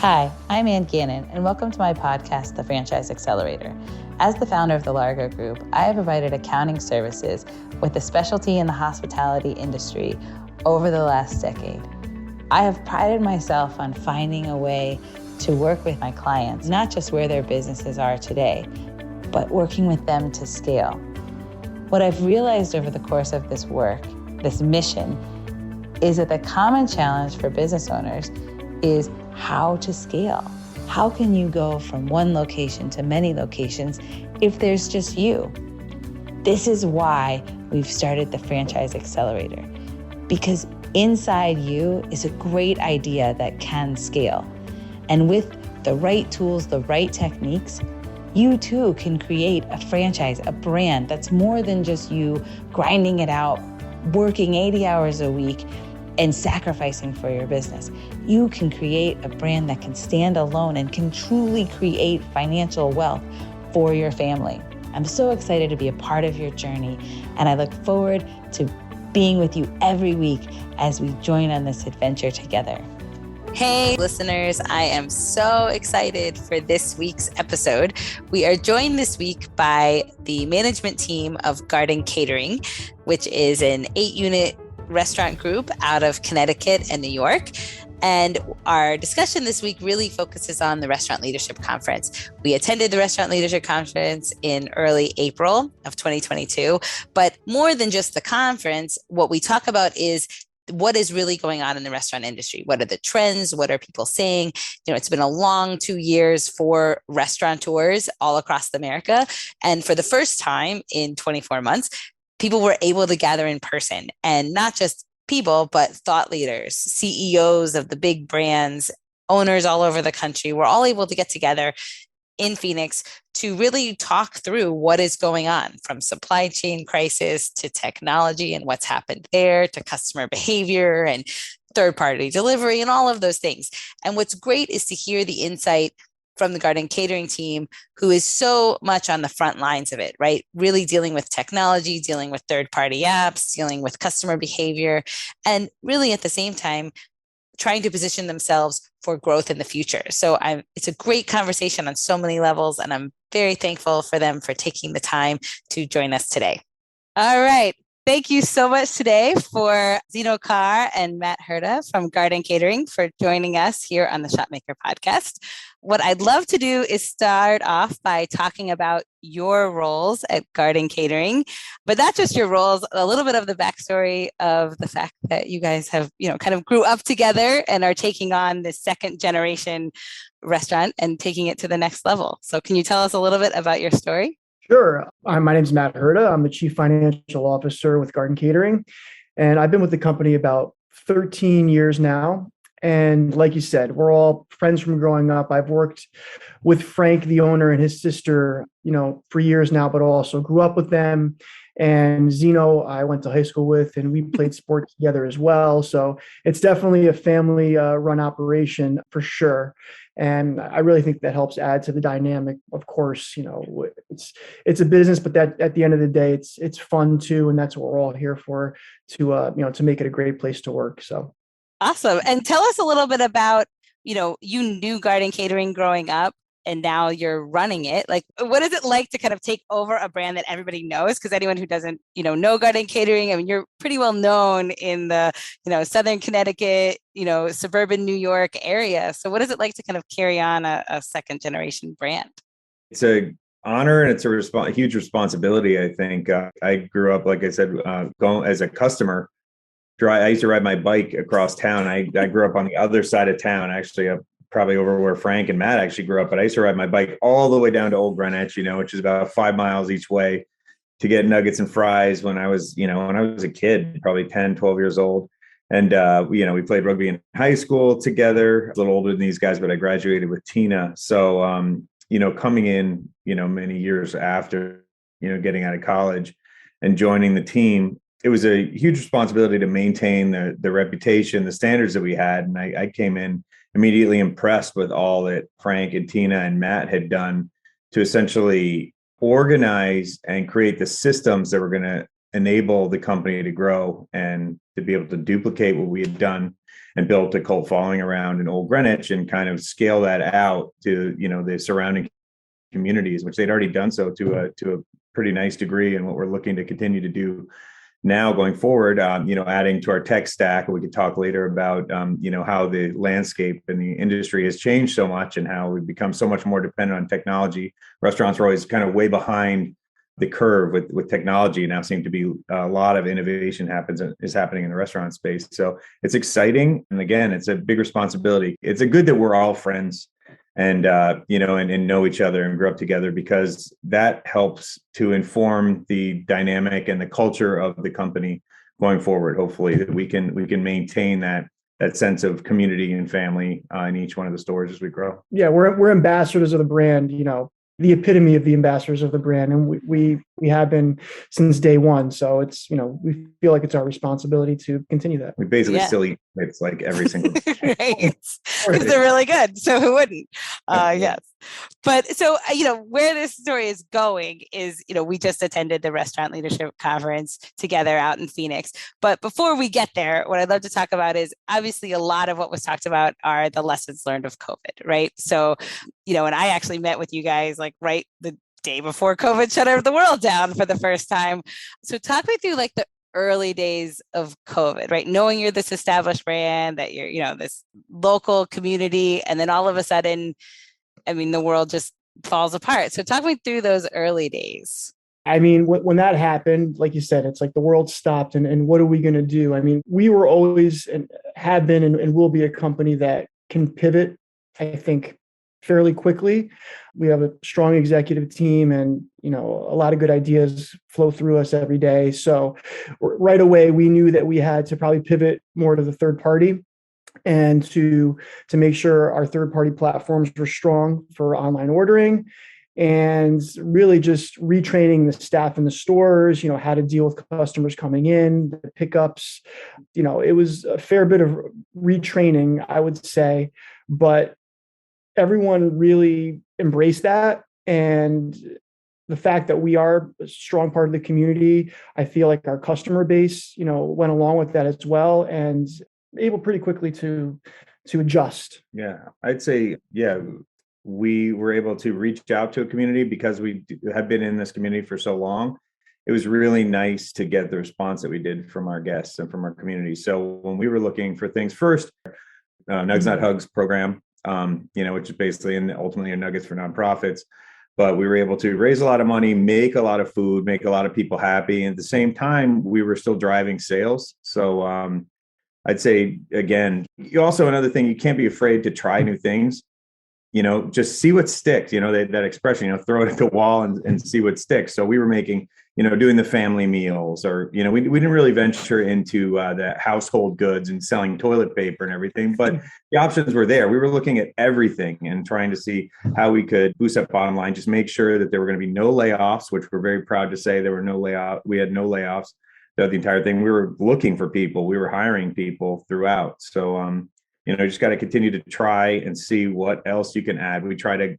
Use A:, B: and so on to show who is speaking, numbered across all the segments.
A: Hi, I'm Anne Gannon, and welcome to my podcast, The Franchise Accelerator. As the founder of the Largo Group, I have provided accounting services with a specialty in the hospitality industry over the last decade. I have prided myself on finding a way to work with my clients, not just where their businesses are today, but working with them to scale. What I've realized over the course of this work, this mission, is that the common challenge for business owners is how to scale. How can you go from one location to many locations if there's just you? This is why we've started the Franchise Accelerator, because inside you is a great idea that can scale. And with the right tools, the right techniques, you too can create a franchise, a brand that's more than just you grinding it out, working 80 hours a week, and sacrificing for your business. You can create a brand that can stand alone and can truly create financial wealth for your family. I'm so excited to be a part of your journey, and I look forward to being with you every week as we join on this adventure together. Hey, listeners, I am so excited for this week's episode. We are joined this week by the management team of Garden Catering, which is an 8-unit restaurant group out of Connecticut and New York. And our discussion this week really focuses on the Restaurant Leadership Conference. We attended the Restaurant Leadership Conference in early April of 2022. But more than just the conference, what we talk about is what is really going on in the restaurant industry. What are the trends? What are people saying? It's been a long 2 years for restaurateurs all across America. And for the first time in 24 months, people were able to gather in person, and not just people, but thought leaders, CEOs of the big brands, owners all over the country were all able to get together in Phoenix to really talk through what is going on, from supply chain crisis to technology and what's happened there, to customer behavior and third-party delivery and all of those things. And what's great is to hear the insight from the Garden Catering team, who is so much on the front lines of it, right? Really dealing with technology, dealing with third-party apps, dealing with customer behavior, and really at the same time, trying to position themselves for growth in the future. So it's a great conversation on so many levels, and I'm very thankful for them for taking the time to join us today. All right. Thank you so much today for Zeno Carr and Matt Herda from Garden Catering for joining us here on the Shopmaker podcast. What I'd love to do is start off by talking about your roles at Garden Catering, but not just your roles, a little bit of the backstory of the fact that you guys have, kind of grew up together and are taking on this second generation restaurant and taking it to the next level. So can you tell us a little bit about your story?
B: Sure. My name is Matt Herda. I'm the Chief Financial Officer with Garden Catering, and I've been with the company about 13 years now. And like you said, we're all friends from growing up. I've worked with Frank, the owner, and his sister, for years now, but also grew up with them. And Zeno, I went to high school with, and we played sports together as well. So it's definitely a family run operation for sure. And I really think that helps add to the dynamic. Of course, it's a business, but that at the end of the day, it's fun too, and that's what we're all here for, to make it a great place to work. So
A: awesome. And tell us a little bit about, you knew Garden Catering growing up, and now you're running it. Like, what is it like to kind of take over a brand that everybody knows? Because anyone who doesn't, know Garden Catering, I mean, you're pretty well known in the, Southern Connecticut, suburban New York area. So what is it like to kind of carry on a second generation brand?
C: It's an honor, and it's a huge responsibility, I think. I grew up, like I said, going as a customer. I used to ride my bike across town. I grew up on the other side of town, actually, probably over where Frank and Matt actually grew up. But I used to ride my bike all the way down to Old Greenwich, which is about 5 miles each way, to get nuggets and fries when I was a kid, probably 10, 12 years old. And, we played rugby in high school together. I was a little older than these guys, but I graduated with Tina. So, coming in, many years after, getting out of college and joining the team, it was a huge responsibility to maintain the reputation, the standards that we had. And I came in immediately impressed with all that Frank and Tina and Matt had done to essentially organize and create the systems that were going to enable the company to grow and to be able to duplicate what we had done and built a cult following around in Old Greenwich and kind of scale that out to, the surrounding communities, which they'd already done so to a pretty nice degree. And what we're looking to continue to do now going forward, adding to our tech stack. We could talk later about, how the landscape and the industry has changed so much and how we've become so much more dependent on technology. Restaurants are always kind of way behind the curve with technology. Now seem to be a lot of innovation is happening in the restaurant space. So it's exciting. And again, it's a big responsibility. It's a good that we're all friends and know each other and grow up together, because that helps to inform the dynamic and the culture of the company going forward. Hopefully that we can maintain that sense of community and family in each one of the stores as we grow.
B: Yeah, we're ambassadors of the brand, the epitome of the ambassadors of the brand. And we have been since day one. So it's, we feel like it's our responsibility to continue that.
C: We basically still eat it's like every single
A: right. Because they're really good. So who wouldn't? Yes. But so, where this story is going is, we just attended the Restaurant Leadership Conference together out in Phoenix. But before we get there, what I'd love to talk about is obviously a lot of what was talked about are the lessons learned of COVID, right? So, and I actually met with you guys like right the day before COVID shut the world down for the first time. So talk me through like the early days of COVID, right? Knowing you're this established brand, that you're, this local community, and then all of a sudden, the world just falls apart. So talk me through those early days.
B: When that happened, like you said, it's like the world stopped and what are we going to do? We were always and have been and will be a company that can pivot, I think, fairly quickly. We have a strong executive team and, a lot of good ideas flow through us every day. So right away, we knew that we had to probably pivot more to the third party and to make sure our third party platforms were strong for online ordering, and really just retraining the staff in the stores, how to deal with customers coming in, the pickups. It was a fair bit of retraining, I would say, but everyone really embraced that. And the fact that we are a strong part of the community, I feel like our customer base, went along with that as well and able pretty quickly to adjust.
C: Yeah, I'd say, we were able to reach out to a community because we have been in this community for so long. It was really nice to get the response that we did from our guests and from our community. So when we were looking for things first, Nugs Not Hugs program, which is basically and ultimately a Nuggets for nonprofits. But we were able to raise a lot of money, make a lot of food, make a lot of people happy. And at the same time, we were still driving sales. So I'd say, again, another thing, you can't be afraid to try new things. Just see what sticks, that expression, throw it at the wall and see what sticks. So we were making, doing the family meals, or, we didn't really venture into the household goods and selling toilet paper and everything, but the options were there. We were looking at everything and trying to see how we could boost up bottom line, just make sure that there were going to be no layoffs, which we're very proud to say there were no layoffs. We had no layoffs throughout the entire thing. We were looking for people. We were hiring people throughout. So, just got to continue to try and see what else you can add. We tried a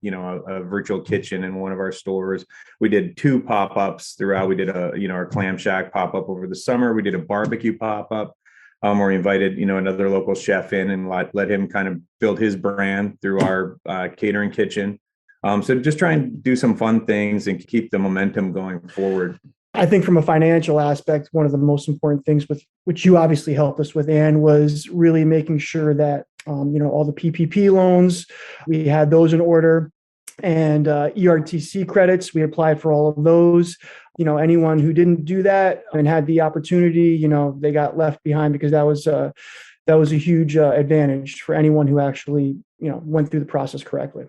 C: virtual kitchen in one of our stores. We did 2 pop-ups throughout. We did our Clam Shack pop-up over the summer. We did a barbecue pop-up where we invited, another local chef in and let him kind of build his brand through our catering kitchen. So just try and do some fun things and keep the momentum going forward.
B: I think from a financial aspect, one of the most important things with which you obviously helped us with, Anne, was really making sure that, all the PPP loans, we had those in order, and ERTC credits, we applied for all of those. Anyone who didn't do that and had the opportunity, they got left behind, because that was a huge advantage for anyone who actually, went through the process correctly.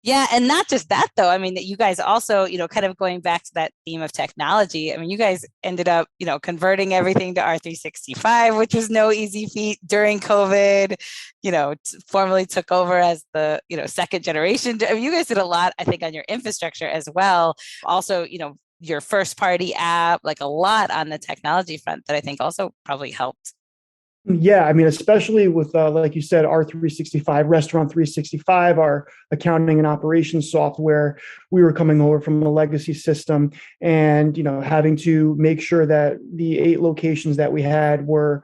A: Yeah. And not just that, though. That you guys also, kind of going back to that theme of technology. You guys ended up, converting everything to R365, which was no easy feat during COVID, formally took over as the, second generation. You guys did a lot, I think, on your infrastructure as well. Also, your first party app, like a lot on the technology front that I think also probably helped.
B: Yeah, especially with, like you said, R365, Restaurant 365, our accounting and operations software. We were coming over from a legacy system and, having to make sure that the 8 locations that we had were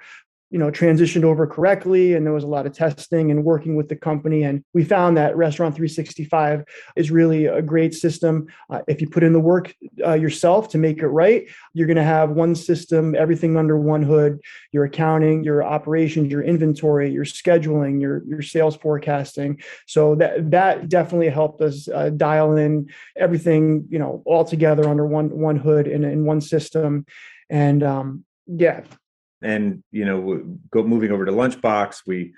B: transitioned over correctly, and there was a lot of testing and working with the company. And we found that Restaurant 365 is really a great system. If you put in the work yourself to make it right, you're going to have one system, everything under one hood: your accounting, your operations, your inventory, your scheduling, your sales forecasting. So that definitely helped us dial in everything, all together under one hood and in one system. And yeah.
C: And, moving over to Lunchbox, we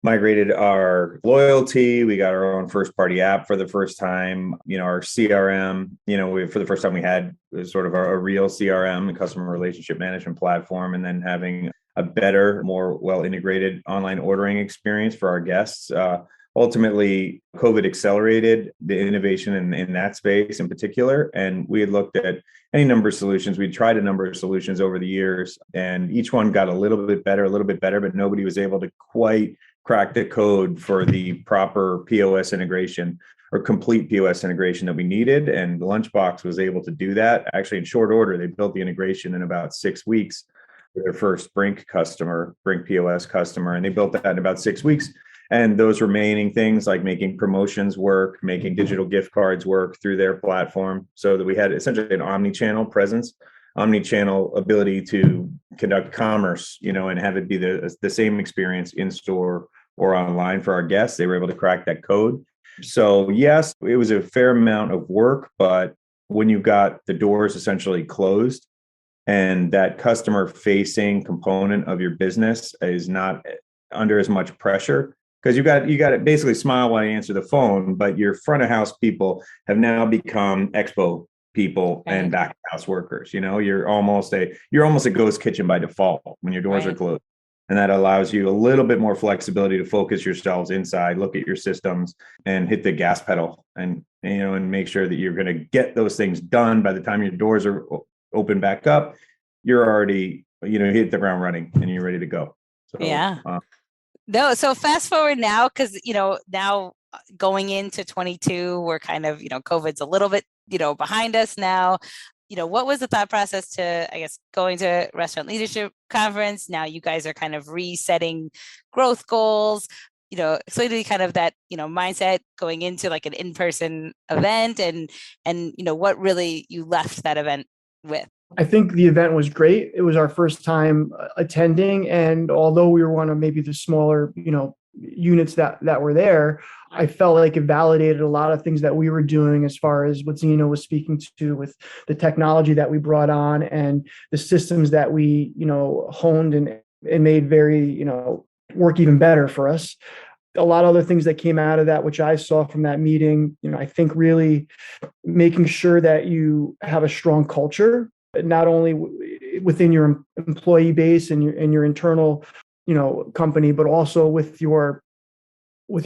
C: migrated our loyalty. We got our own first party app for the first time, our CRM, for the first time we had sort of a real CRM, a customer relationship management platform, and then having a better, more well integrated online ordering experience for our guests. Ultimately, COVID accelerated the innovation in that space in particular. And we had looked at any number of solutions. We'd tried a number of solutions over the years, and each one got a little bit better, but nobody was able to quite crack the code for the proper POS integration or complete POS integration that we needed. And Lunchbox was able to do that. Actually, in short order, they built the integration in about 6 weeks for their first Brink POS customer. And they built that in about 6 weeks. And those remaining things like making promotions work, making digital gift cards work through their platform, so that we had essentially an omni-channel presence, omni-channel ability to conduct commerce, and have it be the same experience in store or online for our guests. They were able to crack that code. So yes, it was a fair amount of work, but when you got the doors essentially closed and that customer facing component of your business is not under as much pressure, because you got to basically smile while you answer the phone, but your front of house people have now become expo people and back of house workers. You're almost a ghost kitchen by default when your doors are closed. And that allows you a little bit more flexibility to focus yourselves inside, look at your systems, and hit the gas pedal, and make sure that you're going to get those things done. By the time your doors are open back up, you're already, hit the ground running and you're ready to go. So,
A: yeah. No, so fast forward now, because, now going into 22, we're kind of, COVID's a little bit, behind us now. What was the thought process to, I guess, going to Restaurant Leadership Conference? Now you guys are kind of resetting growth goals, explaining kind of that, mindset going into like an in-person event, and what really you left that event with.
B: I think the event was great. It was our first time attending. And although we were one of maybe the smaller, units that were there, I felt like it validated a lot of things that we were doing as far as what Zena was speaking to with the technology that we brought on and the systems that we, honed and made very, work even better for us. A lot of other things that came out of that, which I saw from that meeting, I think really making sure that you have a strong culture, not only within your employee base and your internal, company, but also with your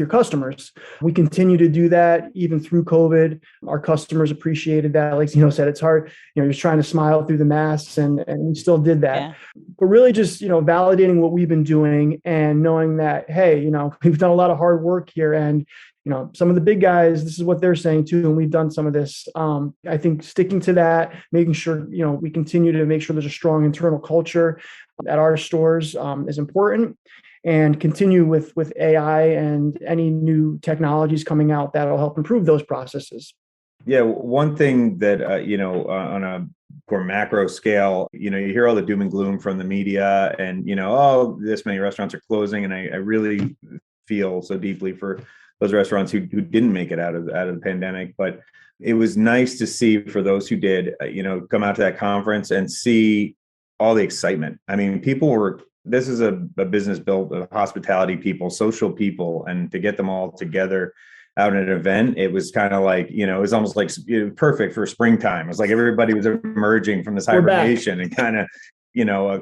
B: customers. We continue to do that even through COVID. Our customers appreciated that. Like said, it's hard, you're just trying to smile through the masks, and we still did that. Yeah. But really just, validating what we've been doing and knowing that, hey, we've done a lot of hard work here, and some of the big guys, this is what they're saying too, and we've done some of this. I think sticking to that, making sure, we continue to make sure there's a strong internal culture at our stores is important, and continue with AI and any new technologies coming out that'll help improve those processes.
C: Yeah, one thing that, on a more macro scale, you hear all the doom and gloom from the media and, this many restaurants are closing. And I really feel so deeply for those restaurants who didn't make it out of the pandemic. But it was nice to see, for those who did, come out to that conference and see all the excitement. I mean, this is a business built of hospitality people, social people, and to get them all together out at an event, it was kind of like, it was almost like perfect for springtime. It was like everybody was emerging from this hibernation and kind of,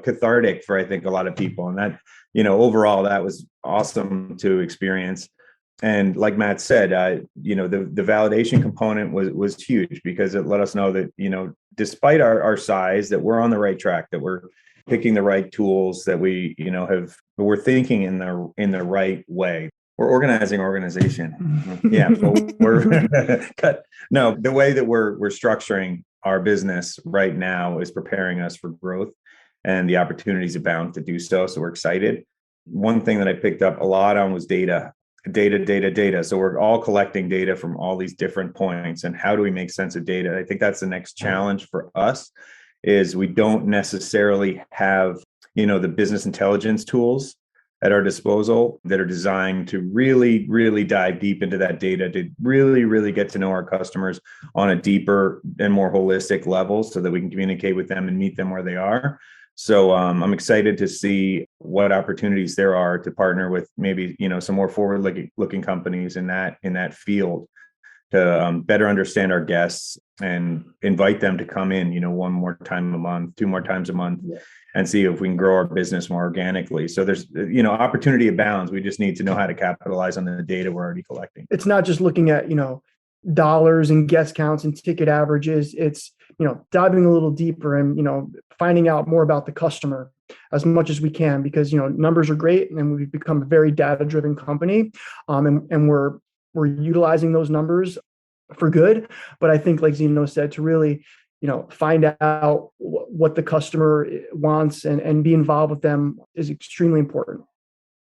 C: cathartic for, I think, a lot of people. And that, overall, that was awesome to experience. And like Matt said, the validation component was huge, because it let us know that, despite our size, that we're on the right track, that we're picking the right tools, that we're thinking in the right way. We're organizing organization. Yeah. So the way that we're structuring our business right now is preparing us for growth. and the opportunities abound to do so. So we're excited. One thing that I picked up a lot on was data. So we're all collecting data from all these different points, and how do we make sense of data? I think that's the next challenge for us, is we don't necessarily have, the business intelligence tools at our disposal that are designed to really, really dive deep into that data, to really, really get to know our customers on a deeper and more holistic level so that we can communicate with them and meet them where they are. So I'm excited to see what opportunities there are to partner with maybe, some more forward-looking companies in that field to better understand our guests and invite them to come in, one more time a month, two more times a month, and see if we can grow our business more organically. So there's, opportunity abounds. We just need to know how to capitalize on the data we're already collecting.
B: It's not just looking at, dollars and guest counts and ticket averages. It's, diving a little deeper and, finding out more about the customer as much as we can, because, numbers are great and we've become a very data-driven company. And we're utilizing those numbers for good. But I think, like Zeno said, to really, find out what the customer wants and be involved with them is extremely important.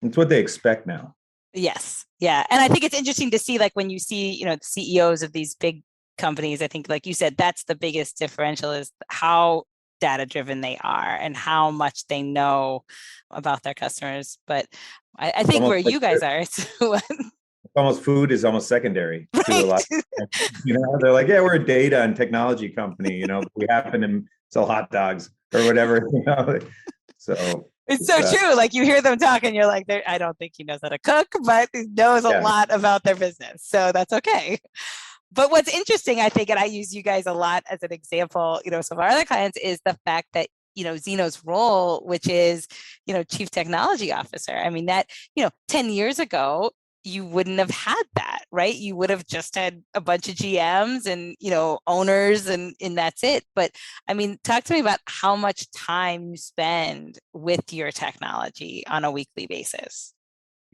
C: It's what they expect now.
A: Yes. Yeah. And I think it's interesting to see, like, when you see, the CEOs of these big companies, I think, like you said, that's the biggest differential, is how data driven they are and how much they know about their customers. But I think where you guys are, it's
C: almost food is almost secondary to a lot. They're like, yeah, we're a data and technology company. We happen to sell hot dogs or whatever. So
A: it's so true. Like, you hear them talk and you're like, I don't think he knows how to cook, but he knows a lot about their business. So that's okay. But what's interesting, I think, and I use you guys a lot as an example, some of our other clients, is the fact that, Zeno's role, which is, chief technology officer. I mean, that, 10 years ago, you wouldn't have had that, right? You would have just had a bunch of GMs and, owners and that's it. But I mean, talk to me about how much time you spend with your technology on a weekly basis.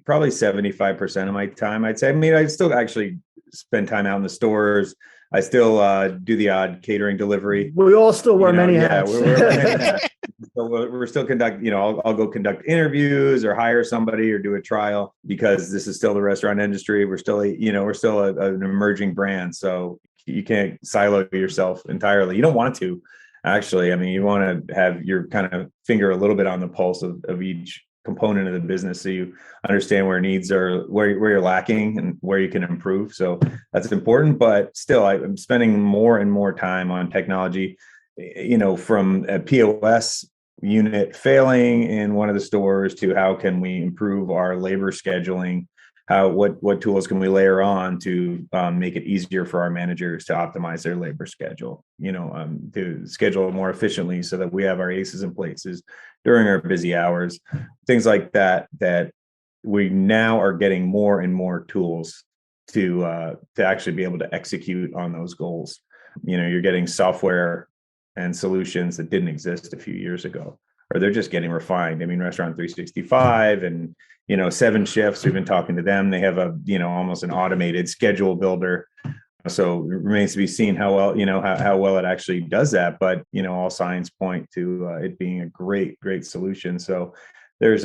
C: Probably 75% of my time, I'd say. I mean, I still actually spend time out in the stores. I still do the odd catering delivery.
B: We all still wear many hats.
C: We're still conduct, I'll go conduct interviews or hire somebody or do a trial, because this is still the restaurant industry. We're still, an emerging brand. So you can't silo yourself entirely. You don't want to, actually. I mean, you want to have your kind of finger a little bit on the pulse of each component of the business, so you understand where needs are, where you're lacking and where you can improve. So that's important. But still, I'm spending more and more time on technology, from a POS unit failing in one of the stores to how can we improve our labor scheduling, what tools can we layer on to make it easier for our managers to optimize their labor schedule, to schedule more efficiently so that we have our aces in places during our busy hours, things like that we now are getting more and more tools to actually be able to execute on those goals. You're getting software and solutions that didn't exist a few years ago, or they're just getting refined. I mean, Restaurant 365 and 7 Shifts, we've been talking to them. They have a, almost an automated schedule builder. So it remains to be seen how well, how well it actually does that. But, all signs point to it being a great, great solution. So there's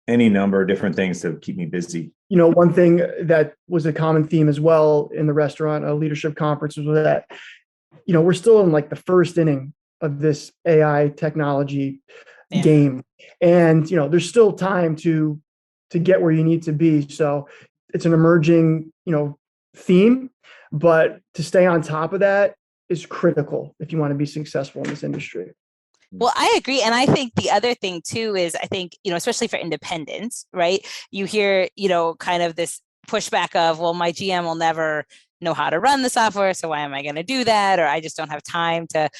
C: any number of different things to keep me busy.
B: One thing that was a common theme as well in the restaurant leadership conference was that, we're still in like the first inning of this AI technology game. And, there's still time to get where you need to be. So it's an emerging, theme, but to stay on top of that is critical if you want to be successful in this industry.
A: Well, I agree. And I think the other thing too is, I think, especially for independents, right? You hear, kind of this pushback of, well, my GM will never know how to run the software, so why am I going to do that? Or I just don't have time to,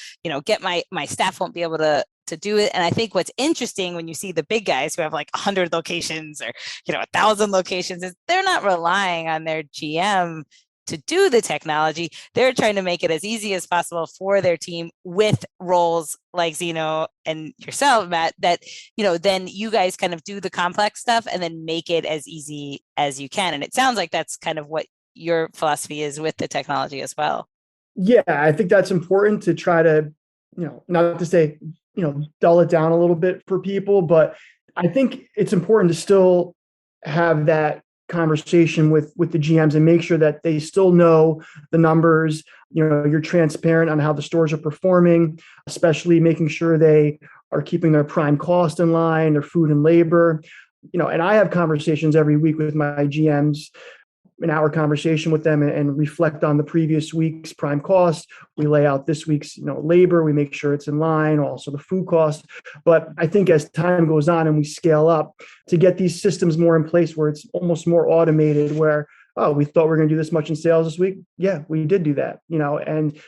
A: get my staff won't be able to do it. And I think what's interesting when you see the big guys who have like 100 locations or, 1,000 locations, is they're not relying on their GM to do the technology. They're trying to make it as easy as possible for their team with roles like Zeno and yourself, Matt, that, then you guys kind of do the complex stuff and then make it as easy as you can. And it sounds like that's kind of what your philosophy is with the technology as well.
B: Yeah, I think that's important, to try to not to say, dull it down a little bit for people, but I think it's important to still have that conversation with the GMs and make sure that they still know the numbers. You're transparent on how the stores are performing, especially making sure they are keeping their prime cost in line, their food and labor. And I have conversations every week with my GMs, an hour conversation with them, and reflect on the previous week's prime cost. We lay out this week's, labor. We make sure it's in line, also the food cost. But I think as time goes on and we scale up, to get these systems more in place where it's almost more automated, where, oh, we thought we were going to do this much in sales this week. Yeah, we did do that, and,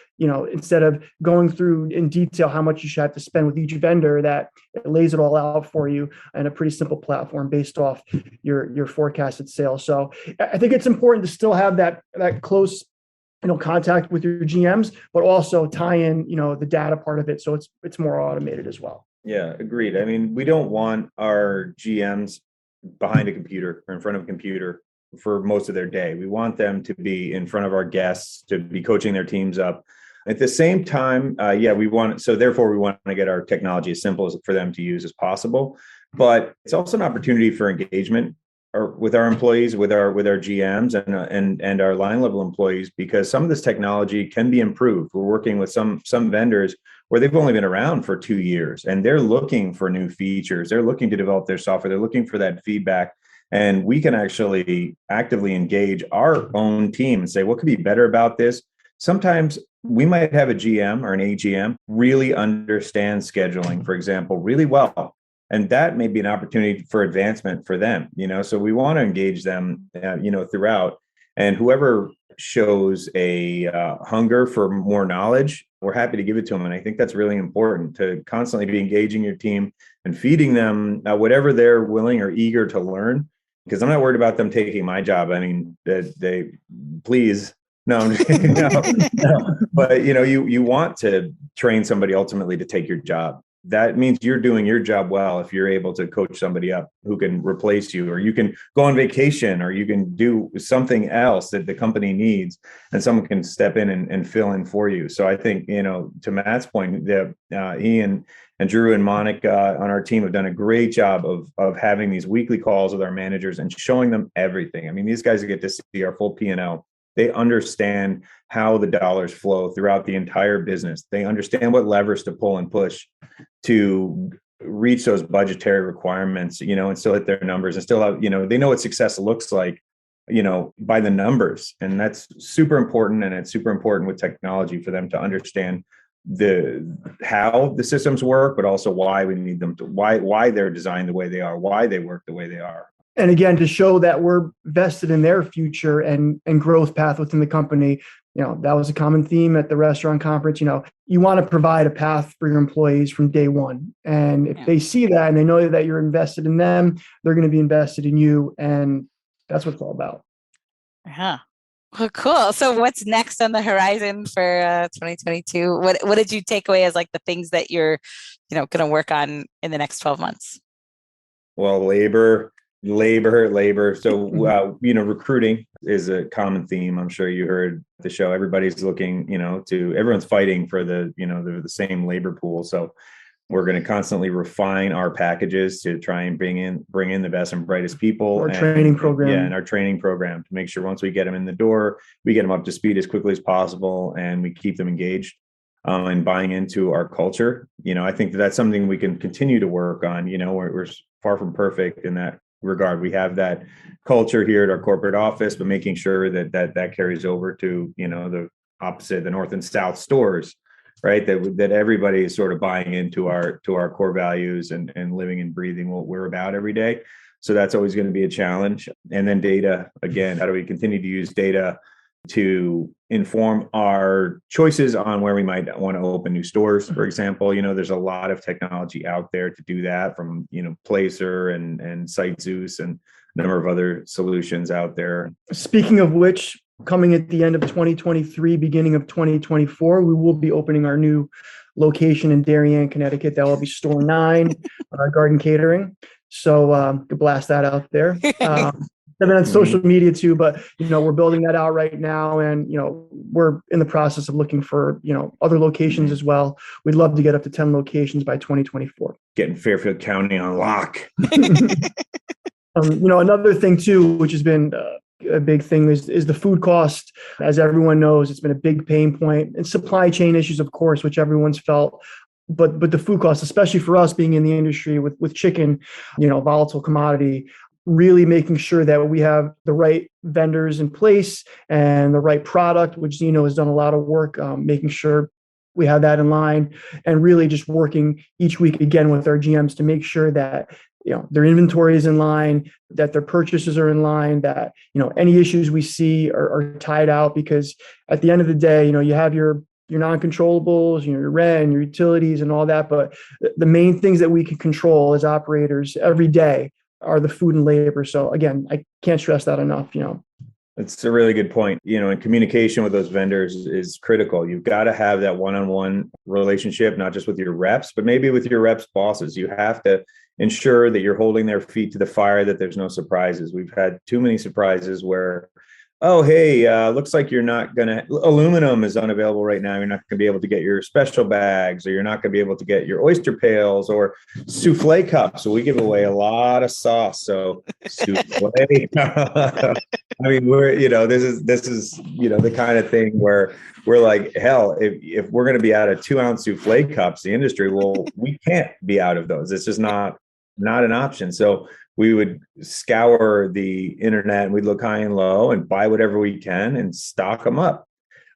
B: instead of going through in detail how much you should have to spend with each vendor, that it lays it all out for you in a pretty simple platform based off your forecasted sales. So I think it's important to still have that close, contact with your GMs, but also tie in, the data part of it. So it's more automated as well.
C: Yeah, agreed. I mean, we don't want our GMs behind a computer or in front of a computer for most of their day. We want them to be in front of our guests, to be coaching their teams up. At the same time, therefore we want to get our technology as simple as for them to use as possible. But it's also an opportunity for engagement with our employees, with our GMs and our line level employees, because some of this technology can be improved. We're working with some vendors where they've only been around for 2 years and they're looking for new features. They're looking to develop their software. They're looking for that feedback. And we can actually actively engage our own team and say, what could be better about this? Sometimes we might have a GM or an AGM really understand scheduling, for example, really well. And that may be an opportunity for advancement for them, so we want to engage them, throughout. And whoever shows a hunger for more knowledge, we're happy to give it to them. And I think that's really important, to constantly be engaging your team and feeding them whatever they're willing or eager to learn. Because I'm not worried about them taking my job. I mean, they please. No, no. But you want to train somebody ultimately to take your job. That means you're doing your job well if you're able to coach somebody up who can replace you, or you can go on vacation, or you can do something else that the company needs and someone can step in and fill in for you. So I think, to Matt's point, that Ian and Drew and Monica on our team have done a great job of having these weekly calls with our managers and showing them everything. I mean, these guys get to see our full P&L. They understand how the dollars flow throughout the entire business. They understand what levers to pull and push to reach those budgetary requirements, and still hit their numbers and still have, they know what success looks like, by the numbers. And that's super important. And it's super important with technology for them to understand how the systems work, but also why we need them to, why they're designed the way they are, why they work the way they are.
B: And again, to show that we're vested in their future and growth path within the company. That was a common theme at the restaurant conference. You want to provide a path for your employees from day one. And if they see that and they know that you're invested in them, they're going to be invested in you. And that's what it's all about.
A: Yeah. Well, cool. So what's next on the horizon for 2022? What did you take away as like the things that you're, going to work on in the next 12 months?
C: Well, labor. So, recruiting is a common theme. I'm sure you heard the show. Everybody's looking, everyone's fighting for the same labor pool. So we're going to constantly refine our packages to try and bring in the best and brightest people.
B: Our training program.
C: Yeah, and our training program to make sure once we get them in the door, we get them up to speed as quickly as possible and we keep them engaged and buying into our culture. I think that's something we can continue to work on. We're far from perfect in that regard. We have that culture here at our corporate office, but making sure that carries over to, the opposite, the north and south stores, right? That everybody is sort of buying into our core values and living and breathing what we're about every day. So that's always going to be a challenge. And then data, again, how do we continue to use data to inform our choices on where we might want to open new stores, for example? There's a lot of technology out there to do that, from, Placer and SiteZeus and a number of other solutions out there.
B: Speaking of which, coming at the end of 2023, beginning of 2024, we will be opening our new location in Darien, Connecticut. That will be store 9, Garden Catering. So blast that out there. and then on social media too. But, we're building that out right now. And, we're in the process of looking for, other locations as well. We'd love to get up to 10 locations by 2024.
C: Getting Fairfield County on lock.
B: Another thing too, which has been a big thing is the food cost. As everyone knows, it's been a big pain point, and supply chain issues, of course, which everyone's felt. But the food cost, especially for us being in the industry with chicken, volatile commodity, really making sure that we have the right vendors in place and the right product, which Zeno has done a lot of work, making sure we have that in line, and really just working each week again with our GMs to make sure that their inventory is in line, that their purchases are in line, that any issues we see are tied out. Because at the end of the day, you have your non-controllables, your rent, your utilities, and all that. But the main things that we can control as operators every day are the food and labor. So again, I can't stress that enough.
C: It's a really good point. And communication with those vendors is critical. You've got to have that one-on-one relationship, not just with your reps, but maybe with your reps' bosses. You have to ensure that you're holding their feet to the fire, that there's no surprises. We've had too many surprises where, oh, hey, looks like you're not going to, aluminum is unavailable right now. You're not going to be able to get your special bags, or you're not going to be able to get your oyster pails or souffle cups. So we give away a lot of sauce. So souffle. I mean, this is the kind of thing where we're like, hell, if we're going to be out of 2-ounce souffle cups, the industry we can't be out of those. It's just not an option. So we would scour the internet and we'd look high and low and buy whatever we can and stock them up.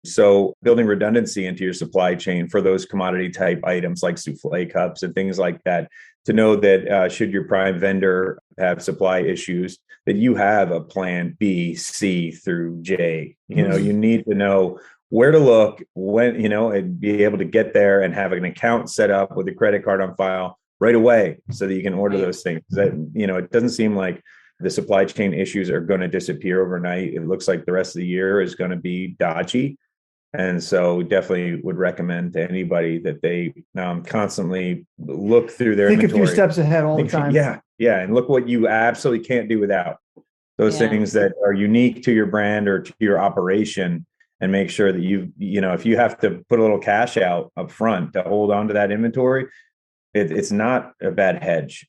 C: So building redundancy into your supply chain for those commodity type items like souffle cups and things like that, to know that should your prime vendor have supply issues, that you have a plan B, C through J. You need to know where to look, when, and be able to get there and have an account set up with a credit card on file right away so that you can order those things. That, it doesn't seem like the supply chain issues are going to disappear overnight. It looks like the rest of the year is going to be dodgy. And so definitely would recommend to anybody that they constantly look through their
B: inventory.
C: Think
B: a few steps ahead all the time.
C: Yeah. And look what you absolutely can't do without. Those things that are unique to your brand or to your operation, and make sure that if you have to put a little cash out up front to hold on to that inventory, it's not a bad hedge,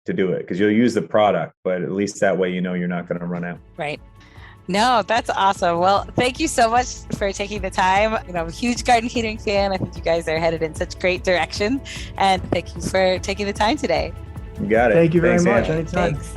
C: to do it, because you'll use the product, but at least that way, you're not going to run out.
A: Right. No, that's awesome. Well, thank you so much for taking the time. I'm a huge Garden Catering fan. I think you guys are headed in such great direction. And thank you for taking the time today.
C: You got it.
B: Thank you very much.
C: Anne.
B: Anytime.
A: Thanks.